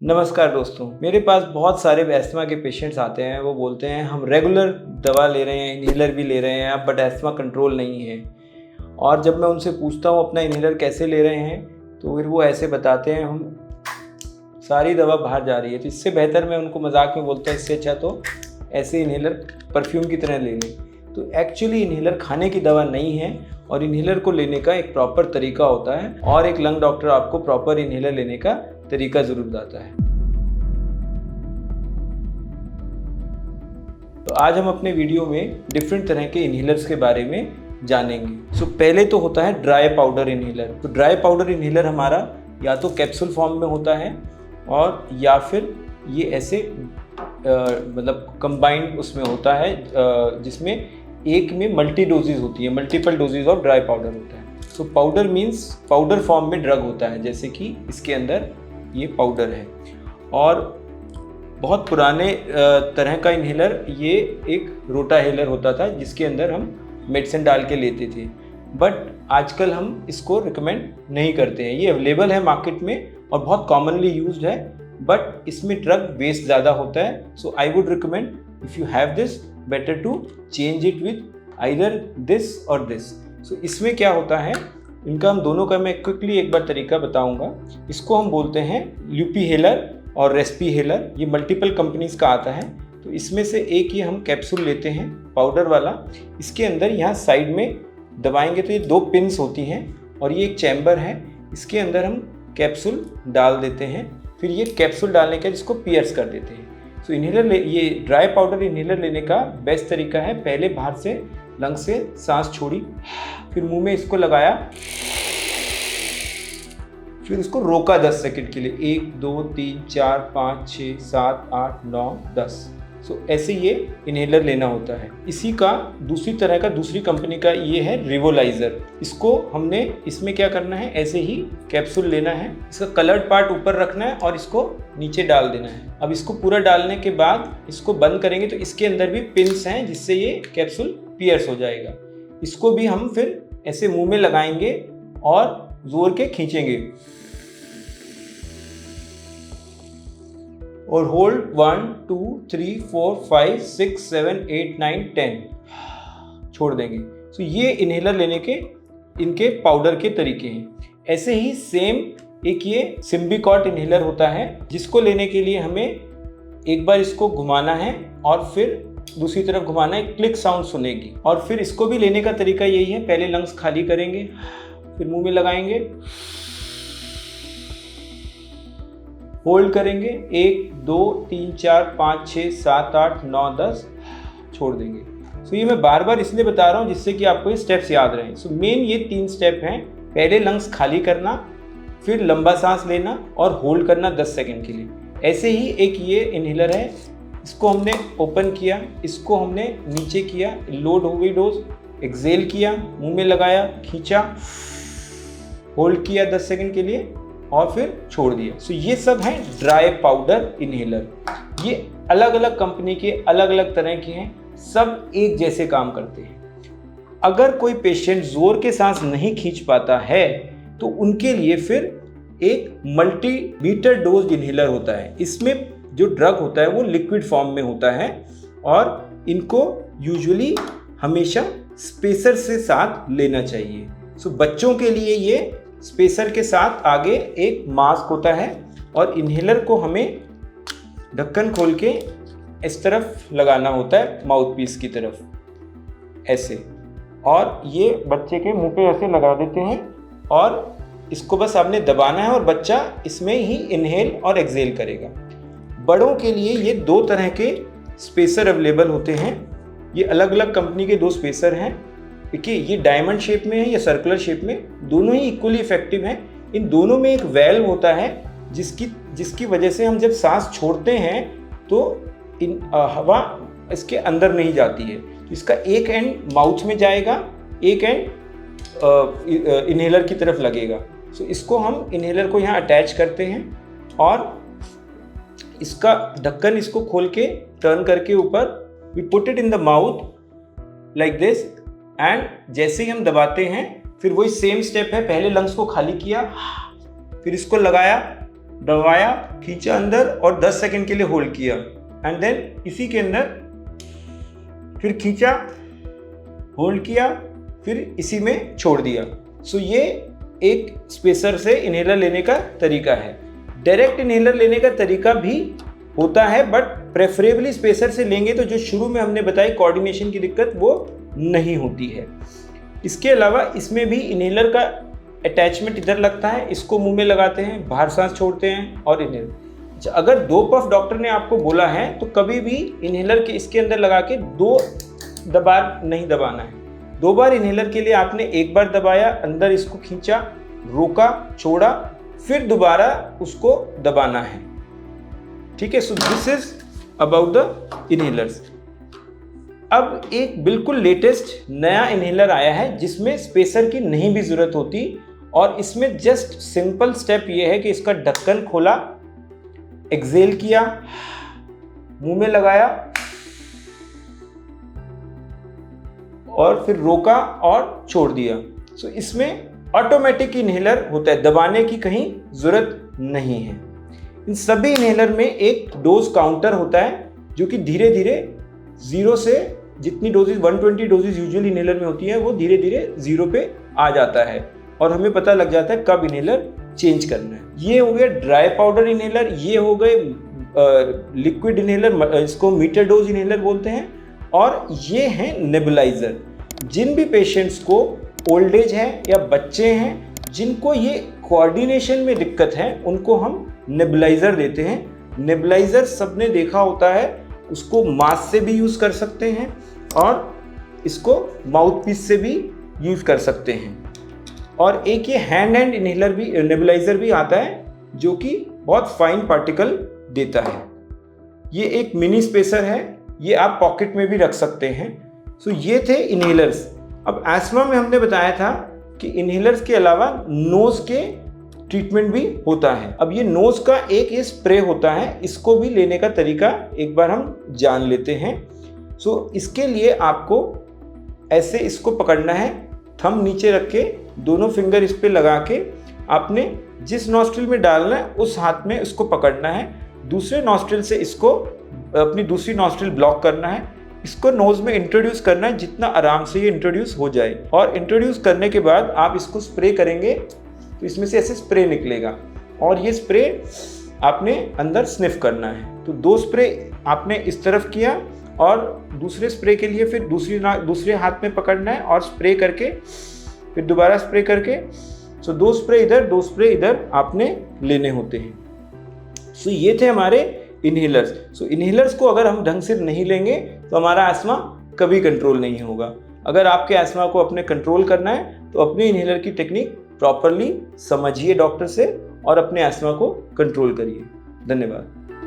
नमस्कार दोस्तों, मेरे पास बहुत सारे अस्थमा के पेशेंट्स आते हैं। वो बोलते हैं हम रेगुलर दवा ले रहे हैं, इन्हेलर भी ले रहे हैं, बट अस्थमा कंट्रोल नहीं है। और जब मैं उनसे पूछता हूँ अपना इन्हेलर कैसे ले रहे हैं, तो फिर वो ऐसे बताते हैं हम सारी दवा बाहर जा रही है। तो इससे बेहतर मैं उनको मजाक में बोलता हूँ इससे अच्छा तो ऐसे इन्हेलर परफ्यूम की तरह ले लें। तो एक्चुअली इन्हेलर खाने की दवा नहीं है और इन्हेलर को लेने का एक प्रॉपर तरीका होता है और एक लंग डॉक्टर आपको प्रॉपर इन्हेलर लेने का तरीका ज़रूर बताता है। तो आज हम अपने वीडियो में डिफरेंट तरह के इन्हेलर्स के बारे में जानेंगे। पहले तो होता है ड्राई पाउडर इन्हेलर। तो ड्राई पाउडर इन्हेलर हमारा या तो कैप्सूल फॉर्म में होता है और या फिर ये ऐसे मतलब कंबाइंड उसमें होता है जिसमें एक में मल्टी डोजेज होती है, multiple doses of dry powder होता है। So powder means powder form में ड्रग होता है, जैसे कि इसके अंदर ये पाउडर है। और बहुत पुराने तरह का इन्हेलर ये एक रोटाहेलर होता था जिसके अंदर हम मेडिसिन डाल के लेते थे, बट आजकल हम इसको रिकमेंड नहीं करते हैं। ये अवेलेबल है मार्केट में और बहुत कॉमनली यूज्ड है, बट इसमें ड्रग वेस्ट ज़्यादा होता है। So I would recommend if you have this better to change it with either this or this. So इसमें क्या होता है, इनका हम दोनों का मैं क्विकली एक बार तरीका बताऊंगा। इसको हम बोलते हैं ल्यूपीहेलर और रेस्पीहेलर। ये मल्टीपल कंपनीज का आता है। तो इसमें से एक ही हम कैप्सूल लेते हैं पाउडर वाला। इसके अंदर यहाँ साइड में दबाएंगे तो ये 2 पिन्स होती हैं और ये एक चैम्बर है। इसके अंदर हम कैप्सूल डाल देते हैं, फिर ये कैप्सूल डालने के इसको पियर्स कर देते हैं। सो इन्हेलर ये ड्राई पाउडर इन्हेलर लेने का बेस्ट तरीका है, पहले बाहर से लंग से सांस छोड़ी, फिर मुंह में इसको लगाया, फिर इसको रोका 10 सेकंड के लिए। 1 2 3 4 5 6 7 8 9 10। सो ऐसे ये इन्हेलर लेना होता है। इसी का दूसरी तरह का दूसरी कंपनी का ये है रिवोलाइजर। इसको हमने इसमें क्या करना है, ऐसे ही कैप्सूल लेना है, इसका कलर्ड पार्ट ऊपर रखना है और इसको नीचे डाल देना है। अब इसको पूरा डालने के बाद इसको बंद करेंगे तो इसके अंदर भी पिन्स हैं जिससे ये कैप्सूल पियर्स हो जाएगा। इसको भी हम फिर ऐसे मुंह में लगाएंगे और जोर के खींचेंगे और होल्ड 1 2 3 4 5 6 7 8 9 10 छोड़ देंगे। सो ये इन्हेलर लेने के इनके पाउडर के तरीके हैं। ऐसे ही सेम एक ये सिम्बिकॉट इन्हेलर होता है जिसको लेने के लिए हमें एक बार इसको घुमाना है और फिर दूसरी तरफ घुमाना है, क्लिक साउंड सुनेगी। और फिर इसको भी लेने का तरीका यही है, पहले लंग्स खाली करेंगे, फिर मुंह में लगाएंगे, होल्ड करेंगे 1 2 3 4 5 6 7 8 9 10 छोड़ देंगे। सो ये मैं बार बार इसलिए बता रहा हूँ जिससे कि आपको ये स्टेप्स याद रहें। सो मेन ये 3 स्टेप हैं, पहले लंग्स खाली करना, फिर लंबा सांस लेना और होल्ड करना 10 सेकंड के लिए। ऐसे ही एक ये इन्हेलर है, इसको हमने ओपन किया, इसको हमने नीचे किया, लोड हो गई डोज, एक्सेल किया, मुंह में लगाया, खींचा, होल्ड किया 10 सेकंड के लिए और फिर छोड़ दिया। सो ये सब हैं ड्राई पाउडर इन्हेलर। ये अलग अलग कंपनी के अलग अलग तरह के हैं, सब एक जैसे काम करते हैं। अगर कोई पेशेंट जोर के सांस नहीं खींच पाता है तो उनके लिए फिर एक मल्टी मीटर डोज इन्हेलर होता है। इसमें जो ड्रग होता है वो लिक्विड फॉर्म में होता है और इनको यूजुअली हमेशा स्पेसर से साथ लेना चाहिए। सो बच्चों के लिए ये स्पेसर के साथ आगे एक मास्क होता है और इन्हेलर को हमें ढक्कन खोल के इस तरफ लगाना होता है, माउथ पीस की तरफ ऐसे, और ये बच्चे के मुंह पे ऐसे लगा देते हैं और इसको बस आपने दबाना है और बच्चा इसमें ही इनहेल और एक्सेल करेगा। बड़ों के लिए ये 2 तरह के स्पेसर अवेलेबल होते हैं। ये अलग अलग कंपनी के 2 स्पेसर हैं। देखिए ये डायमंड शेप में है या सर्कुलर शेप में, दोनों ही इक्वली इफेक्टिव हैं। इन दोनों में एक वेल्व होता है जिसकी वजह से हम जब सांस छोड़ते हैं तो हवा इसके अंदर नहीं जाती है। तो इसका एक एंड माउथ में जाएगा, एक एंड इन्हेलर की तरफ लगेगा। सो इसको हम इन्हेलर को यहाँ अटैच करते हैं और इसका ढक्कन इसको खोल के टर्न करके ऊपर we put it in the mouth like this, and जैसे ही हम दबाते हैं फिर वही सेम स्टेप है, पहले लंग्स को खाली किया, फिर इसको लगाया, दबाया, खींचा अंदर और 10 सेकंड के लिए होल्ड किया, एंड देन इसी के अंदर फिर खींचा, होल्ड किया, फिर इसी में छोड़ दिया। सो ये एक स्पेसर से इनहेलर लेने का तरीका है। डायरेक्ट इनहेलर लेने का तरीका भी होता है, बट प्रेफरेबली स्पेसर से लेंगे तो जो शुरू में हमने बताई कोऑर्डिनेशन की दिक्कत वो नहीं होती है। इसके अलावा इसमें भी इनहेलर का अटैचमेंट इधर लगता है, इसको मुंह में लगाते हैं, बाहर सांस छोड़ते हैं और इनहेलर। अगर 2 पफ डॉक्टर ने आपको बोला है तो कभी भी इनहेलर के इसके अंदर लगा के 2 बार नहीं दबाना है। 2 बार इनहेलर के लिए आपने 1 बार दबाया, अंदर इसको खींचा, रोका, छोड़ा, फिर दोबारा उसको दबाना है। ठीक है, so this is about the inhalers. अब एक बिल्कुल लेटेस्ट नया इनहेलर आया है जिसमें स्पेसर की नहीं भी जरूरत होती, और इसमें जस्ट सिंपल स्टेप ये है कि इसका ढक्कन खोला, एक्सेल किया, मुंह में लगाया और फिर रोका और छोड़ दिया। सो इसमें ऑटोमेटिक इनहेलर होता है, दबाने की कहीं जरूरत नहीं है। इन सभी इनहेलर में एक डोज काउंटर होता है जो कि धीरे धीरे 0 से जितनी डोजेज 120 डोजेज यूजुअली इनहेलर में होती है वो धीरे धीरे 0 पे आ जाता है और हमें पता लग जाता है कब इनहेलर चेंज करना है। ये हो गया ड्राई पाउडर इनहेलर, ये हो गए लिक्विड इनहेलर, इसको मीटर डोज इनहेलर बोलते हैं, और ये हैं नेबुलाइजर। जिन भी पेशेंट्स को ओल्ड एज है या बच्चे हैं जिनको ये कोऑर्डिनेशन में दिक्कत है उनको हम नेबुलाइजर देते हैं। नेबुलाइजर सबने देखा होता है, उसको मास्क से भी यूज़ कर सकते हैं और इसको माउथ पीस से भी यूज़ कर सकते हैं। और एक ये हैंड इनहेलर भी, नेबुलाइजर भी आता है जो कि बहुत फाइन पार्टिकल देता है। ये एक मिनी स्पेसर है, ये आप पॉकेट में भी रख सकते हैं। सो ये थे इनहेलर्स। अब एस्मा में हमने बताया था कि इनहेलर्स के अलावा नोज के ट्रीटमेंट भी होता है। अब ये नोज का एक ये स्प्रे होता है, इसको भी लेने का तरीका एक बार हम जान लेते हैं। सो इसके लिए आपको ऐसे इसको पकड़ना है, थंब नीचे रख के दोनों फिंगर इस पे लगा के आपने जिस नॉस्ट्रिल में डालना है उस हाथ में इसको पकड़ना है, दूसरे नॉस्ट्रिल से इसको अपनी दूसरी नॉस्ट्रिल ब्लॉक करना है, इसको नोज में इंट्रोड्यूस करना है जितना आराम से ये इंट्रोड्यूस हो जाए। और इंट्रोड्यूस करने के बाद आप इसको स्प्रे करेंगे तो इसमें से ऐसे स्प्रे निकलेगा और ये स्प्रे आपने अंदर स्निफ करना है। तो 2 स्प्रे आपने इस तरफ किया और दूसरे स्प्रे के लिए फिर दूसरे हाथ में पकड़ना है और स्प्रे करके फिर दोबारा स्प्रे करके, सो 2 स्प्रे इधर 2 स्प्रे इधर आपने लेने होते हैं। सो ये थे हमारे इनहेलर्स। सो इनहेलर्स को अगर हम ढंग से नहीं लेंगे तो हमारा एस्मा कभी कंट्रोल नहीं होगा। अगर आपके एस्मा को अपने कंट्रोल करना है तो अपने इनहेलर की टेक्निक प्रॉपरली समझिए डॉक्टर से और अपने एस्मा को कंट्रोल करिए। धन्यवाद।